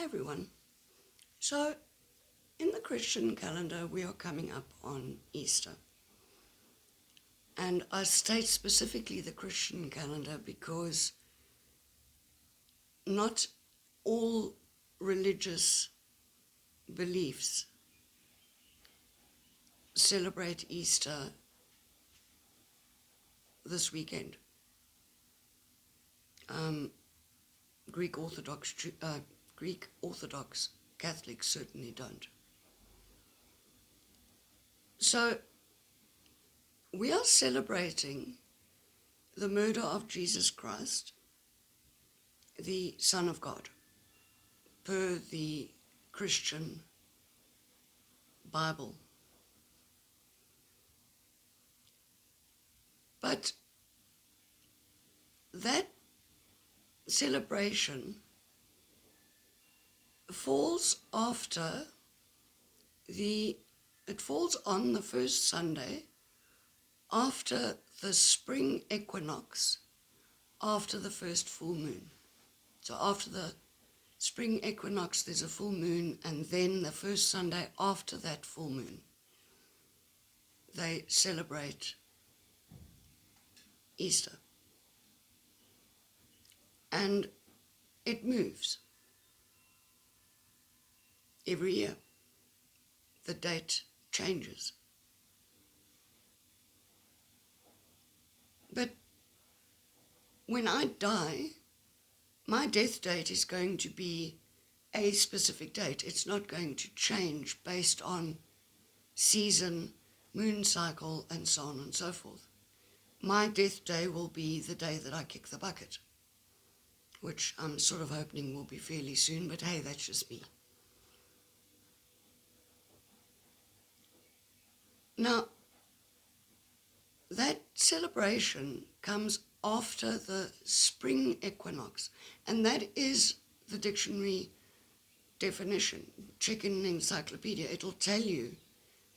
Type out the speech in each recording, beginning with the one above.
Hi everyone. So, in the Christian calendar, we are coming up on Easter. And I state specifically the Christian calendar because not all religious beliefs celebrate Easter this weekend. Greek Orthodox Catholics certainly don't. So, we are celebrating the murder of Jesus Christ, the Son of God, per the Christian Bible. But that celebration falls on the first Sunday after the spring equinox, after the first full moon. So after the spring equinox, there's a full moon, and then the first Sunday after that full moon, they celebrate Easter. And it moves every year. The date changes. But when I die, my death date is going to be a specific date. It's not going to change based on season, moon cycle, and so on and so forth. My death day will be the day that I kick the bucket, which I'm sort of hoping will be fairly soon, but hey, that's just me. Now, that celebration comes after the spring equinox, and that is the dictionary definition. Check in the encyclopedia, it'll tell you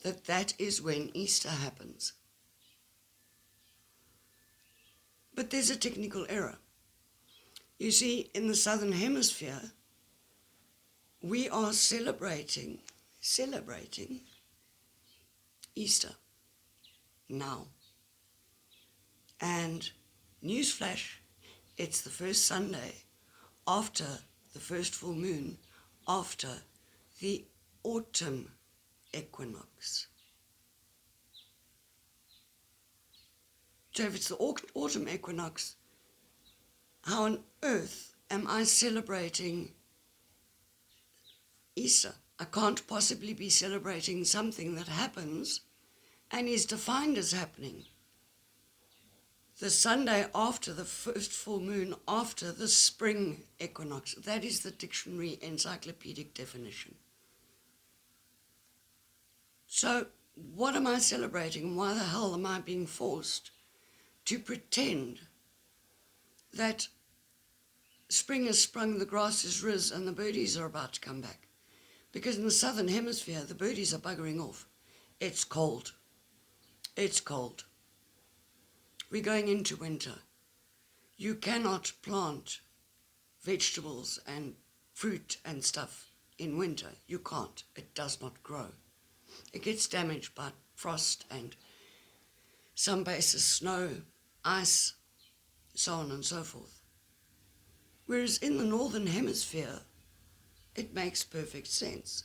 that that is when Easter happens. But there's a technical error. You see, in the Southern Hemisphere, we are celebrating Easter now. And newsflash, it's the first Sunday after the first full moon, after the autumn equinox. So if it's the autumn equinox, how on earth am I celebrating Easter? I can't possibly be celebrating something that happens and is defined as happening the Sunday after the first full moon, after the spring equinox. That is the dictionary encyclopedic definition. So what am I celebrating? Why the hell am I being forced to pretend that spring has sprung, the grass is riz, and the birdies are about to come back? Because in the Southern Hemisphere, the birdies are buggering off. It's cold. It's cold. We're going into winter. You cannot plant vegetables and fruit and stuff in winter. You can't. It does not grow. It gets damaged by frost and some places snow, ice, so on and so forth. Whereas in the Northern Hemisphere, it makes perfect sense.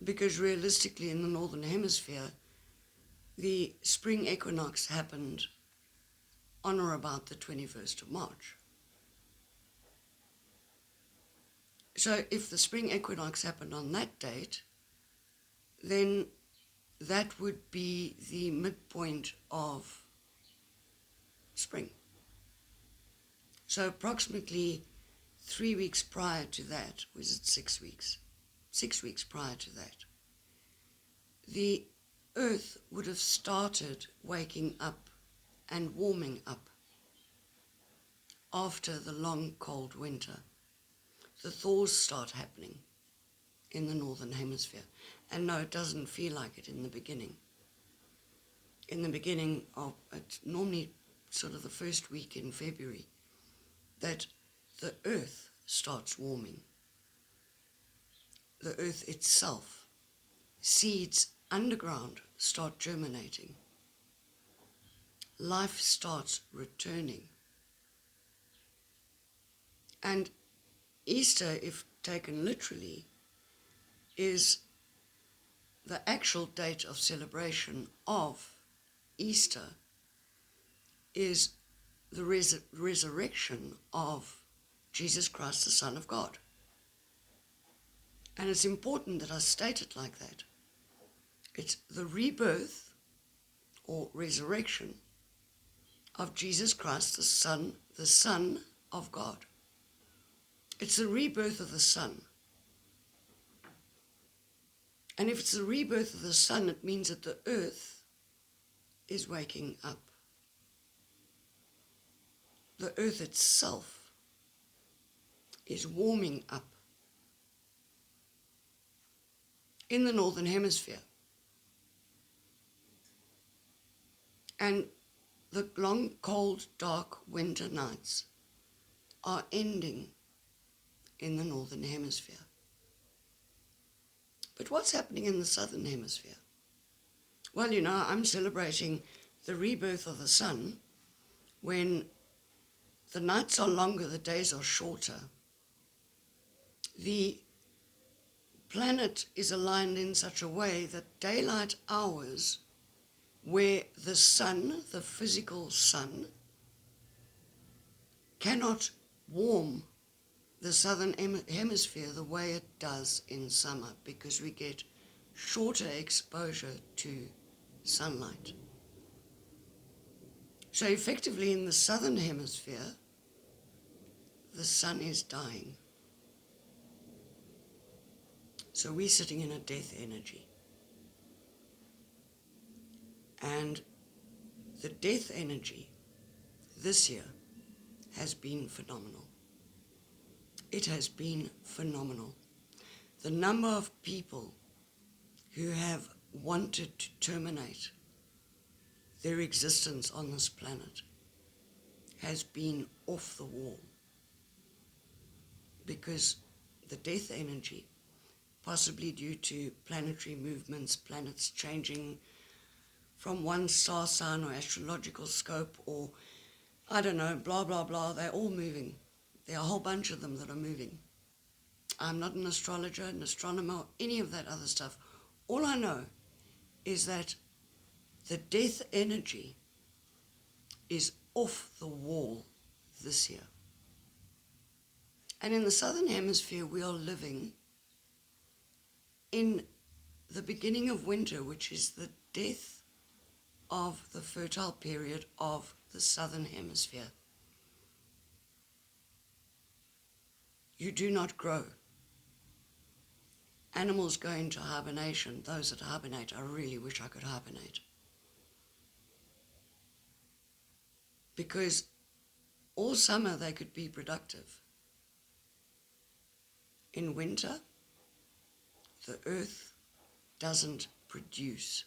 Because realistically, in the Northern Hemisphere, the spring equinox happened on or about the 21st of March. So if the spring equinox happened on that date, then that would be the midpoint of spring. So approximately 3 weeks prior to that, was it 6 weeks? 6 weeks prior to that, the Earth would have started waking up and warming up after the long cold winter. The thaws start happening in the Northern Hemisphere. And no, it doesn't feel like it in the beginning. In the beginning of, it's normally sort of the first week in February, that the earth starts warming. The earth itself, seeds underground start germinating. Life starts returning. And Easter, if taken literally, is the actual date of celebration of Easter, is the resurrection of Jesus Christ, the Son of God. And it's important that I state it like that. It's the rebirth or resurrection of Jesus Christ, the Son of God. It's the rebirth of the Son. And if it's the rebirth of the Son, it means that the earth is waking up. The earth itself is warming up in the northern hemisphere. And the long, cold, dark winter nights are ending in the northern hemisphere. But what's happening in the southern hemisphere? Well, I'm celebrating the rebirth of the sun when the nights are longer, the days are shorter. The planet is aligned in such a way that daylight hours, where the sun, the physical sun, cannot warm the southern hemisphere the way it does in summer, because we get shorter exposure to sunlight. So effectively in the southern hemisphere, the sun is dying. So we're sitting in a death energy. And the death energy this year has been phenomenal. It has been phenomenal. The number of people who have wanted to terminate their existence on this planet has been off the wall, because the death energy, possibly due to planetary movements, planets changing from one star sign or astrological scope, or I don't know, blah, blah, blah, they're all moving. There are a whole bunch of them that are moving. I'm not an astrologer, an astronomer, or any of that other stuff. All I know is that the death energy is off the wall this year. And in the southern hemisphere, we are living in the beginning of winter, which is the death of the fertile period of the southern hemisphere. You do not grow. Animals go into hibernation. Those that hibernate, I really wish I could hibernate. Because all summer they could be productive. In winter, the earth doesn't produce.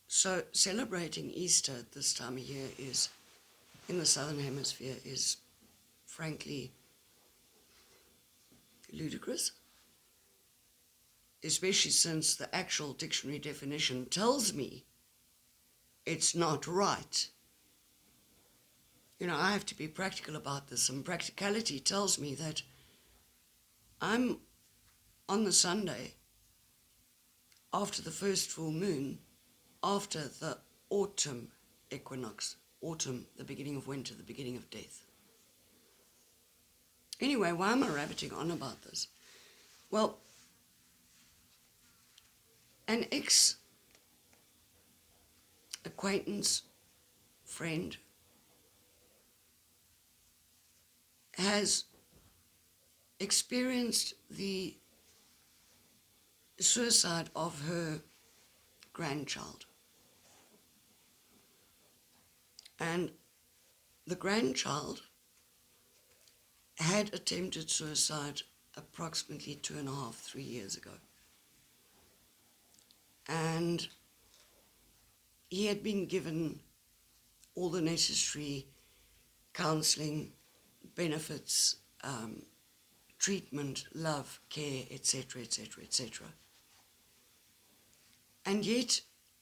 So celebrating Easter at this time of year is, in the southern hemisphere, is frankly ludicrous, especially since the actual dictionary definition tells me it's not right. I have to be practical about this, and practicality tells me that I'm on the Sunday after the first full moon, after the autumn equinox, autumn, the beginning of winter, the beginning of death. Anyway, why am I rabbiting on about this? Well, an ex-acquaintance, friend, has experienced the suicide of her grandchild. And the grandchild had attempted suicide approximately 2.5, 3 years ago. And he had been given all the necessary counselling, benefits, treatment, love, care, etc., etc., etc. And yet,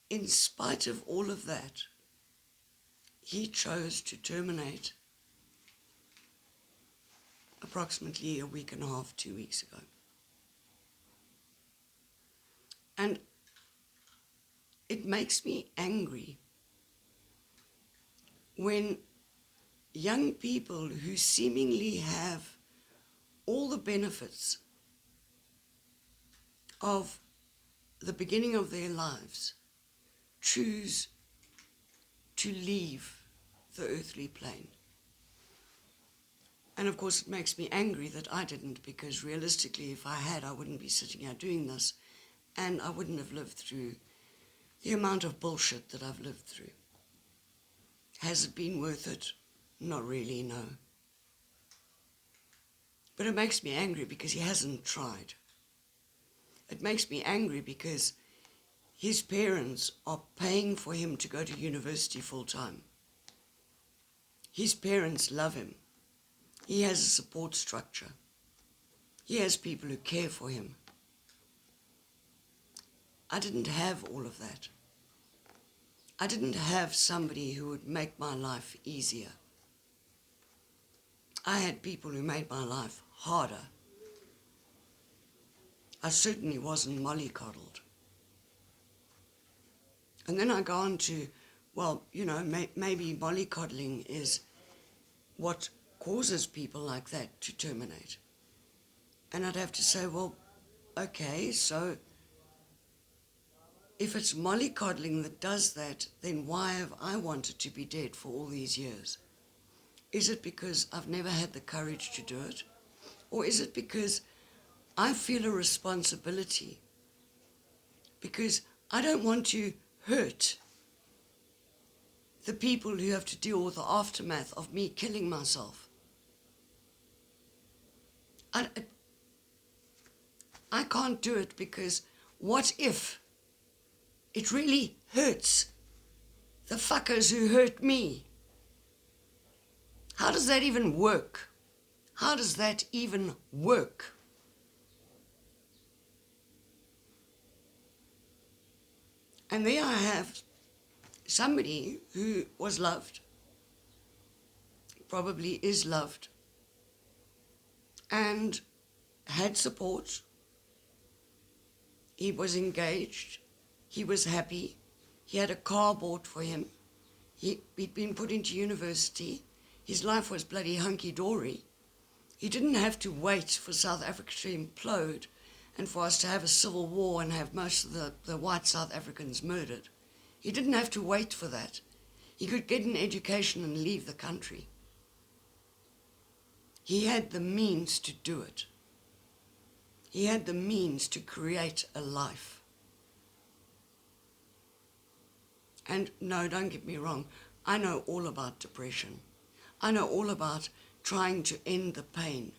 in spite of all of that, he chose to terminate approximately a week and a half, 2 weeks ago. And it makes me angry when young people who seemingly have all the benefits of the beginning of their lives choose to leave the earthly plane. And of course it makes me angry that I didn't, because realistically if I had, I wouldn't be sitting here doing this, and I wouldn't have lived through the amount of bullshit that I've lived through. Has it been worth it? Not really, no. But it makes me angry because he hasn't tried. It makes me angry because his parents are paying for him to go to university full time. His parents love him. He has a support structure. He has people who care for him. I didn't have all of that. I didn't have somebody who would make my life easier. I had people who made my life harder. I certainly wasn't mollycoddled. And then I go on to, well, maybe mollycoddling is what causes people like that to terminate. And I'd have to say, well, okay, so if it's mollycoddling that does that, then why have I wanted to be dead for all these years? Is it because I've never had the courage to do it? Or is it because I feel a responsibility? Because I don't want to hurt the people who have to deal with the aftermath of me killing myself. I can't do it, because what if it really hurts the fuckers who hurt me? How does that even work? How does that even work? And there I have somebody who was loved, probably is loved, and had support. He was engaged. He was happy. He had a car bought for him. He'd been put into university. His life was bloody hunky-dory. He didn't have to wait for South Africa to implode and for us to have a civil war and have most of the white South Africans murdered. He didn't have to wait for that. He could get an education and leave the country. He had the means to do it. He had the means to create a life. And no, don't get me wrong, I know all about depression. I know all about trying to end the pain.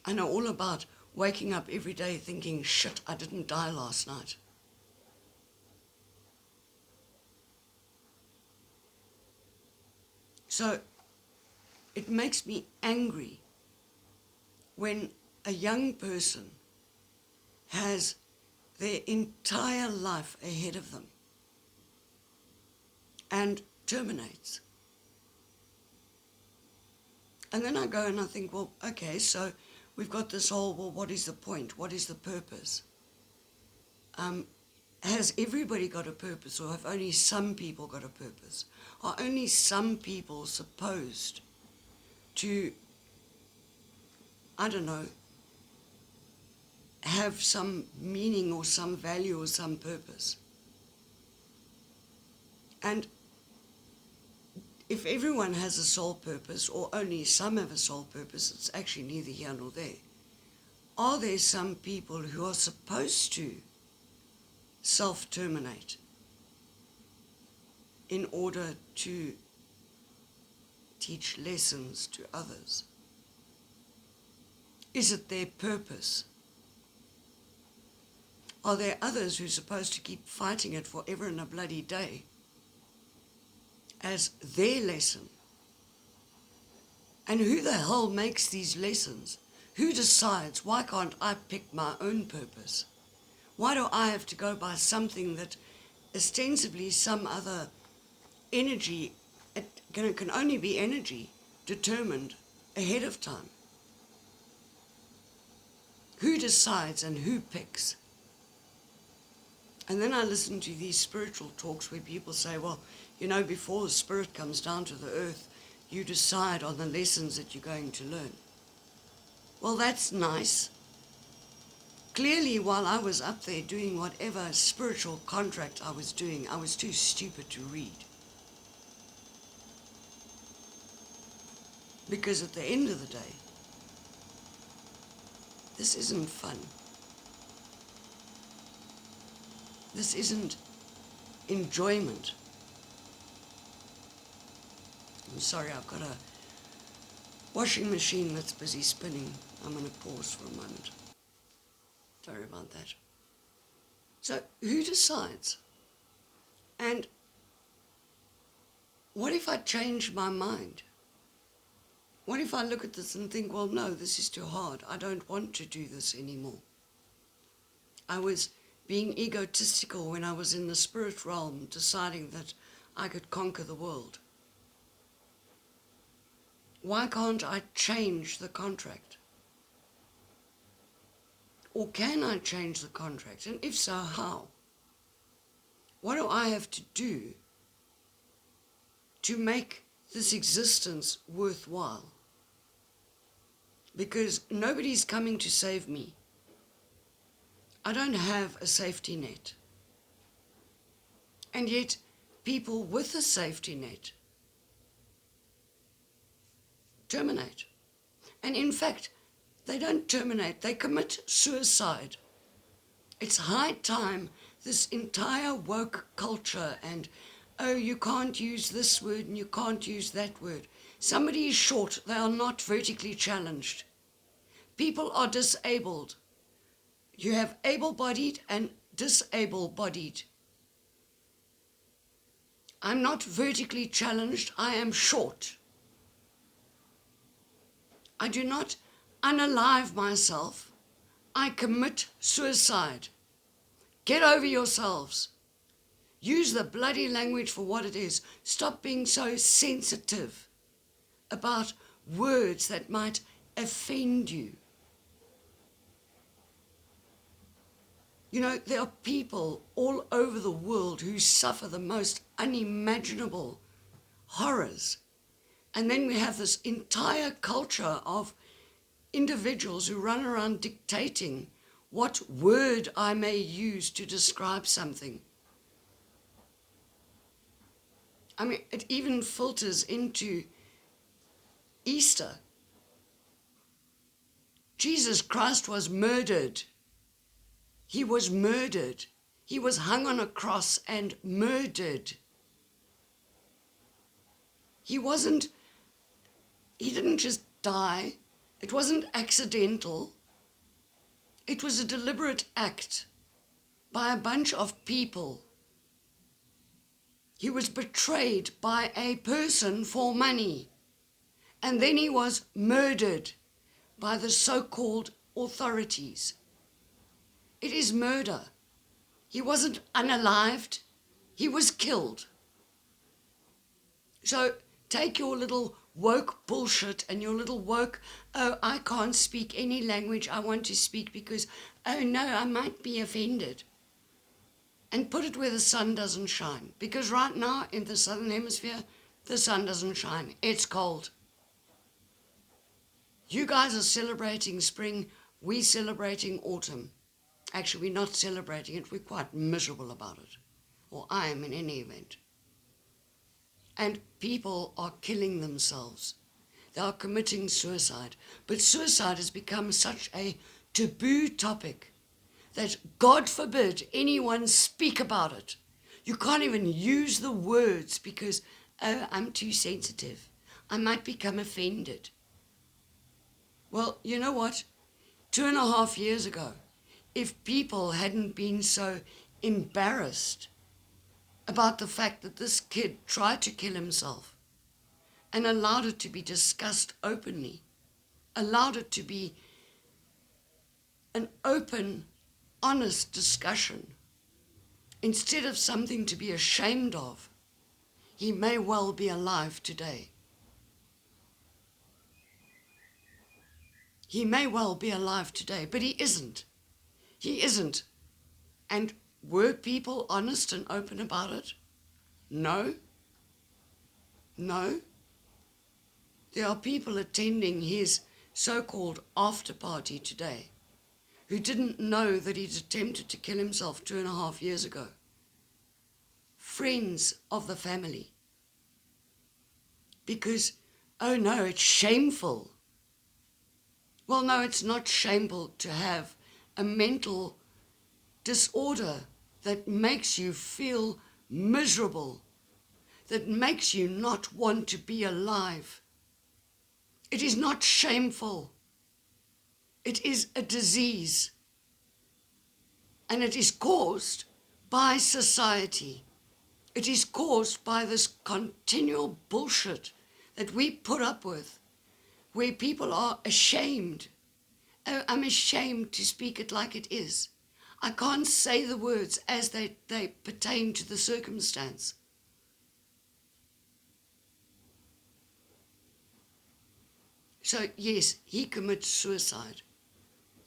I know all about waking up every day thinking, shit, I didn't die last night. So it makes me angry when a young person has their entire life ahead of them and terminates. And then I go and I think, well, okay, so we've got this whole, well, what is the point? What is the purpose? Has everybody got a purpose, or have only some people got a purpose? Are only some people supposed to, I don't know, have some meaning or some value or some purpose? And if everyone has a sole purpose, or only some have a sole purpose, it's actually neither here nor there. Are there some people who are supposed to self-terminate in order to teach lessons to others? Is it their purpose? Are there others who are supposed to keep fighting it forever and a bloody day as their lesson. And who the hell makes these lessons? Who decides? Why can't I pick my own purpose? Why do I have to go by something that ostensibly some other energy, it can only be energy determined ahead of time? Who decides and who picks? And then I listen to these spiritual talks where people say, well, before the spirit comes down to the earth, you decide on the lessons that you're going to learn. Well, that's nice. Clearly, while I was up there doing whatever spiritual contract I was doing, I was too stupid to read. Because at the end of the day, this isn't fun. This isn't enjoyment. I'm sorry, I've got a washing machine that's busy spinning. I'm going to pause for a moment. Sorry about that. So, who decides? And what if I change my mind? What if I look at this and think, well, no, this is too hard. I don't want to do this anymore. I was being egotistical when I was in the spirit realm, deciding that I could conquer the world. Why can't I change the contract? Or can I change the contract? And if so, how? What do I have to do to make this existence worthwhile? Because nobody's coming to save me. I don't have a safety net. And yet, people with a safety net terminate. And in fact, they don't terminate, they commit suicide. It's high time this entire woke culture and, oh, you can't use this word and you can't use that word. Somebody is short, they are not vertically challenged. People are disabled. You have able-bodied and disable-bodied. I'm not vertically challenged, I am short. I do not unalive myself, I commit suicide. Get over yourselves. Use the bloody language for what it is. Stop being so sensitive about words that might offend you. There are people all over the world who suffer the most unimaginable horrors. And then we have this entire culture of individuals who run around dictating what word I may use to describe something. I mean, it even filters into Easter. Jesus Christ was murdered. He was murdered. He was hung on a cross and murdered. He didn't just die. It wasn't accidental. It was a deliberate act by a bunch of people. He was betrayed by a person for money. And then he was murdered by the so-called authorities. It is murder. He wasn't unalived. He was killed. So take your little woke bullshit and your little woke, oh, I can't speak any language I want to speak because, oh no, I might be offended. And put it where the sun doesn't shine. Because right now in the southern hemisphere, the sun doesn't shine. It's cold. You guys are celebrating spring. We're celebrating autumn. Actually, we're not celebrating it. We're quite miserable about it. Or I am in any event. And people are killing themselves. They are committing suicide. But suicide has become such a taboo topic that God forbid anyone speak about it. You can't even use the words because, oh, I'm too sensitive. I might become offended. Well, you know what? 2.5 years ago, if people hadn't been so embarrassed about the fact that this kid tried to kill himself and allowed it to be discussed openly, allowed it to be an open, honest discussion, instead of something to be ashamed of, he may well be alive today. He may well be alive today, but he isn't. He isn't. And were people honest and open about it? No. No. There are people attending his so-called after party today who didn't know that he'd attempted to kill himself 2.5 years ago. Friends of the family. Because, oh no, it's shameful. Well, no, it's not shameful to have a mental disorder that makes you feel miserable, that makes you not want to be alive. It is not shameful. It is a disease. And it is caused by society. It is caused by this continual bullshit that we put up with, where people are ashamed. Oh, I'm ashamed to speak it like it is. I can't say the words as they pertain to the circumstance. So yes, he commits suicide.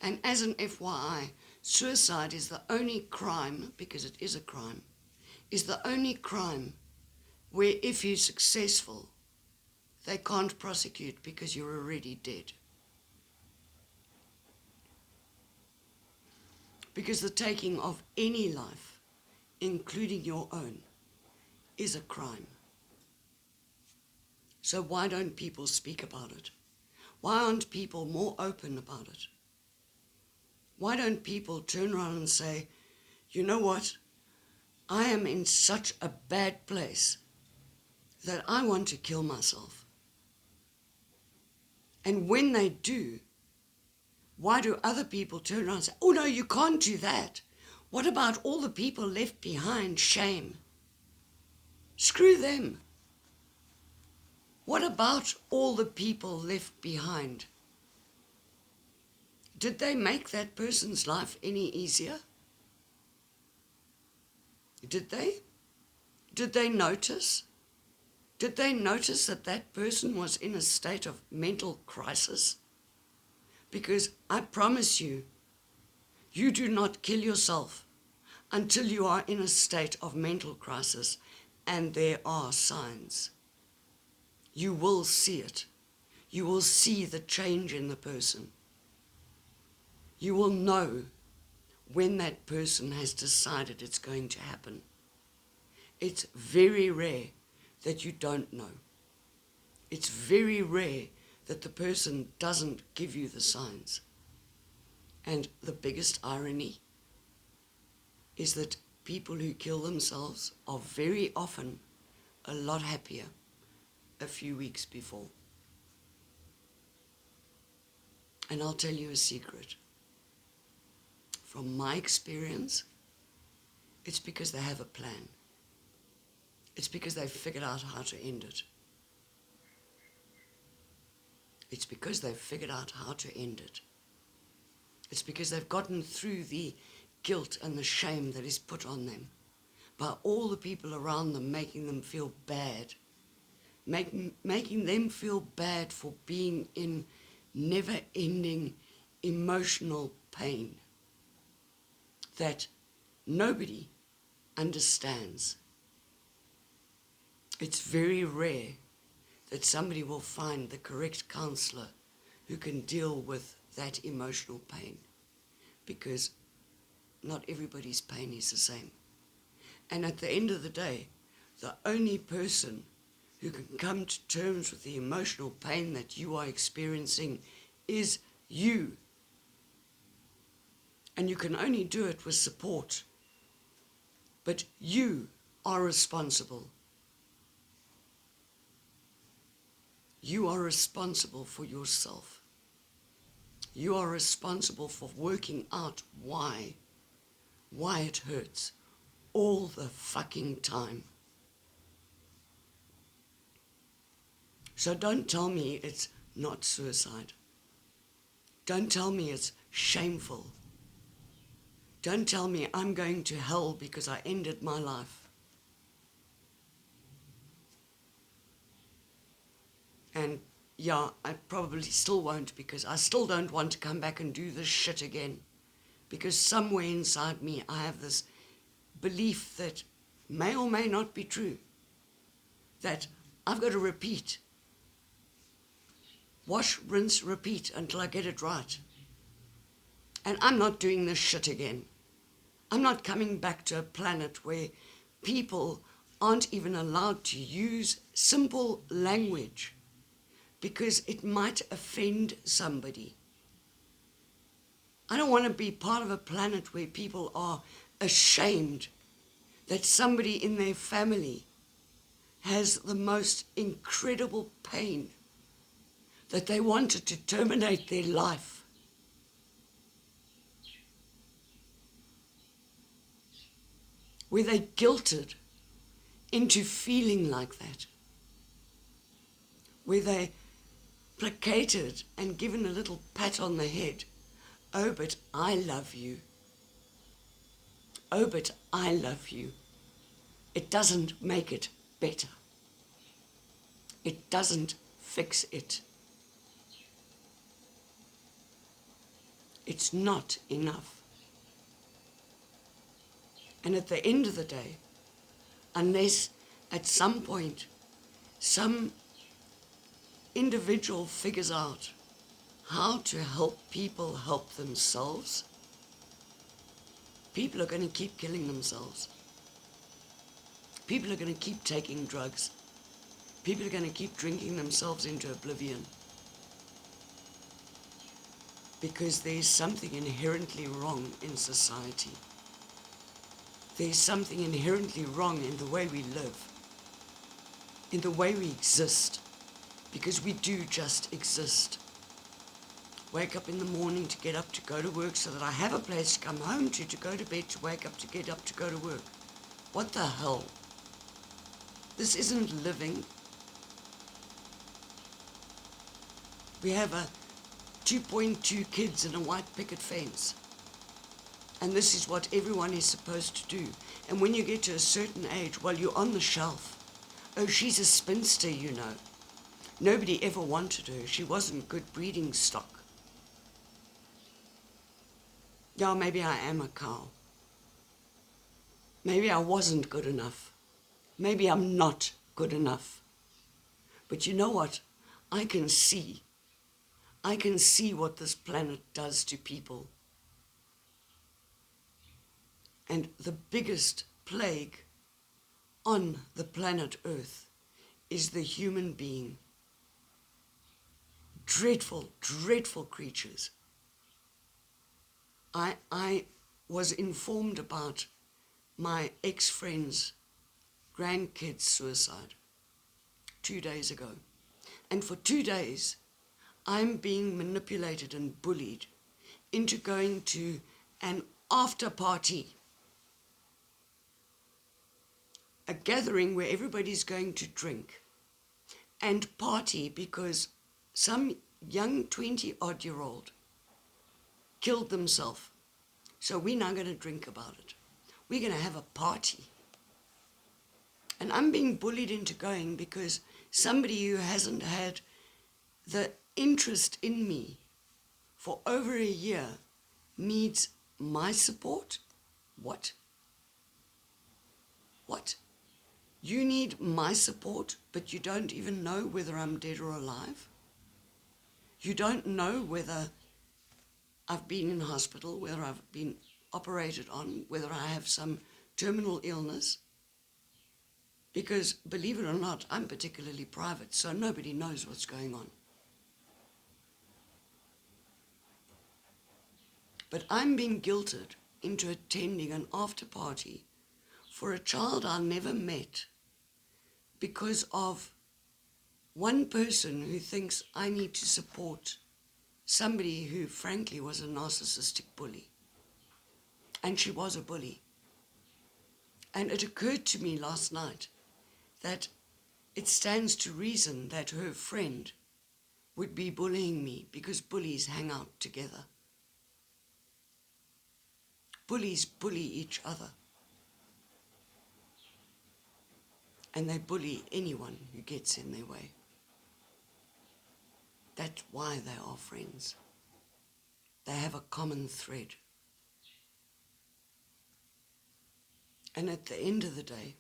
And as an FYI, suicide is the only crime, because it is a crime, is the only crime where if you're successful, they can't prosecute because you're already dead. Because the taking of any life, including your own, is a crime. So why don't people speak about it? Why aren't people more open about it? Why don't people turn around and say, you know what? I am in such a bad place that I want to kill myself. And when they do, why do other people turn around and say, oh no, you can't do that? What about all the people left behind? Shame. Screw them. What about all the people left behind? Did they make that person's life any easier? Did they? Did they notice? Did they notice that that person was in a state of mental crisis? Because I promise you, you do not kill yourself until you are in a state of mental crisis, and there are signs. You will see it. You will see the change in the person. You will know when that person has decided it's going to happen. It's very rare that you don't know. It's very rare that the person doesn't give you the signs. And the biggest irony is that people who kill themselves are very often a lot happier a few weeks before. And I'll tell you a secret. From my experience, it's because they have a plan. It's because they've figured out how to end it. It's because they've figured out how to end it. It's because they've gotten through the guilt and the shame that is put on them by all the people around them making them feel bad, making them feel bad for being in never-ending emotional pain that nobody understands. It's very rare that somebody will find the correct counselor who can deal with that emotional pain, because not everybody's pain is the same. And at the end of the day, the only person who can come to terms with the emotional pain that you are experiencing is you. And you can only do it with support. But you are responsible. You are responsible for yourself. You are responsible for working out why it hurts, all the fucking time. So don't tell me it's not suicide. Don't tell me it's shameful. Don't tell me I'm going to hell because I ended my life. And yeah, I probably still won't, because I still don't want to come back and do this shit again. Because somewhere inside me I have this belief that may or may not be true. That I've got to repeat. Wash, rinse, repeat until I get it right. And I'm not doing this shit again. I'm not coming back to a planet where people aren't even allowed to use simple language because it might offend somebody. I don't want to be part of a planet where people are ashamed that somebody in their family has the most incredible pain, that they wanted to terminate their life. Where they're guilted into feeling like that. Where they're placated and given a little pat on the head. Oh, but I love you. Oh, but I love you. It doesn't make it better. It doesn't fix it. It's not enough. And at the end of the day, unless at some point some individual figures out how to help people help themselves, people are going to keep killing themselves. People are going to keep taking drugs. People are going to keep drinking themselves into oblivion. Because there's something inherently wrong in society. There's something inherently wrong in the way we live, in the way we exist, because we do just exist. Wake up in the morning to get up to go to work so that I have a place to come home to go to bed, to wake up, to get up, to go to work. What the hell? This isn't living. We have a 2.2 kids in a white picket fence. And this is what everyone is supposed to do. And when you get to a certain age, well, you're on the shelf. Oh, she's a spinster, you know. Nobody ever wanted her. She wasn't good breeding stock. Yeah, maybe I am a cow. Maybe I wasn't good enough. Maybe I'm not good enough. But you know what? I can see what this planet does to people. And the biggest plague on the planet Earth is the human being. Dreadful, dreadful creatures. I was informed about my ex-friend's grandkid's suicide 2 days ago. And for 2 days, I'm being manipulated and bullied into going to an after party. A gathering where everybody's going to drink and party because some young 20-odd-year-old killed themselves. So we're not going to drink about it. We're going to have a party. And I'm being bullied into going because somebody who hasn't had the interest in me for over a year needs my support? What? What? You need my support, but you don't even know whether I'm dead or alive? You don't know whether I've been in hospital, whether I've been operated on, whether I have some terminal illness? Because, believe it or not, I'm particularly private, so nobody knows what's going on. But I'm being guilted into attending an after party for a child I never met because of one person who thinks I need to support somebody who frankly was a narcissistic bully. And she was a bully. And it occurred to me last night that it stands to reason that her friend would be bullying me because bullies hang out together. Bullies bully each other. And they bully anyone who gets in their way. That's why they are friends. They have a common thread. And at the end of the day,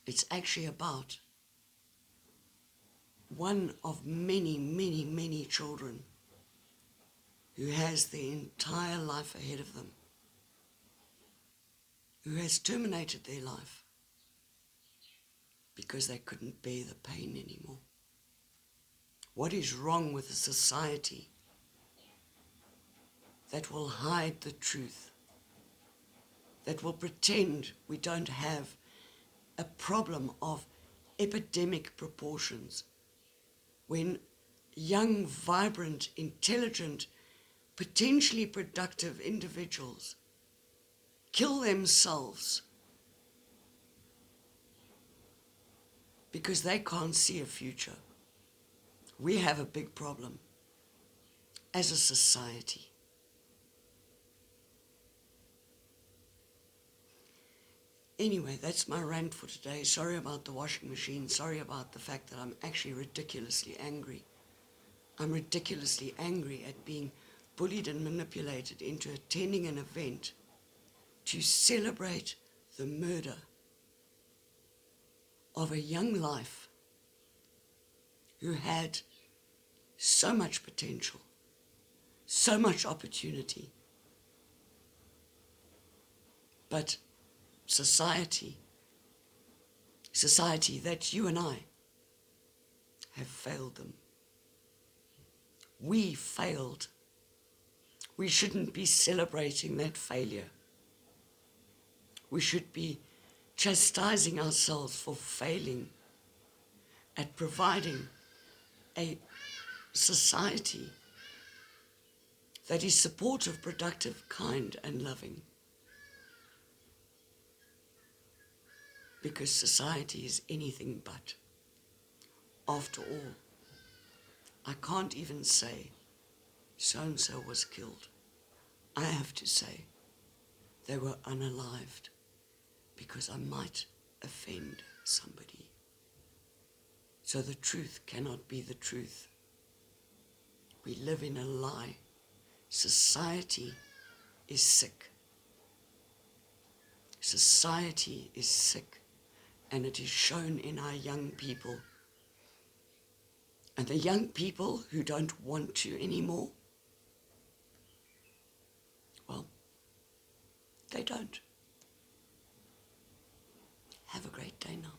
it's actually about one of many, many, many children who has their entire life ahead of them, who has terminated their life because they couldn't bear the pain anymore. What is wrong with a society that will hide the truth, that will pretend we don't have a problem of epidemic proportions, when young, vibrant, intelligent, potentially productive individuals kill themselves because they can't see a future? We have a big problem as a society. Anyway, that's my rant for today. Sorry about the washing machine. Sorry about the fact that I'm actually ridiculously angry. I'm ridiculously angry at being bullied and manipulated into attending an event to celebrate the murder of a young life who had so much potential, so much opportunity. But society that you and I have failed them. We failed. We shouldn't be celebrating that failure. We should be chastising ourselves for failing at providing a society that is supportive, productive, kind, and loving. Because society is anything but. After all, I can't even say so-and-so was killed. I have to say they were unalived because I might offend somebody. So the truth cannot be the truth. We live in a lie. Society is sick. Society is sick, and it is shown in our young people. And the young people who don't want to anymore, well, they don't. Have a great day now.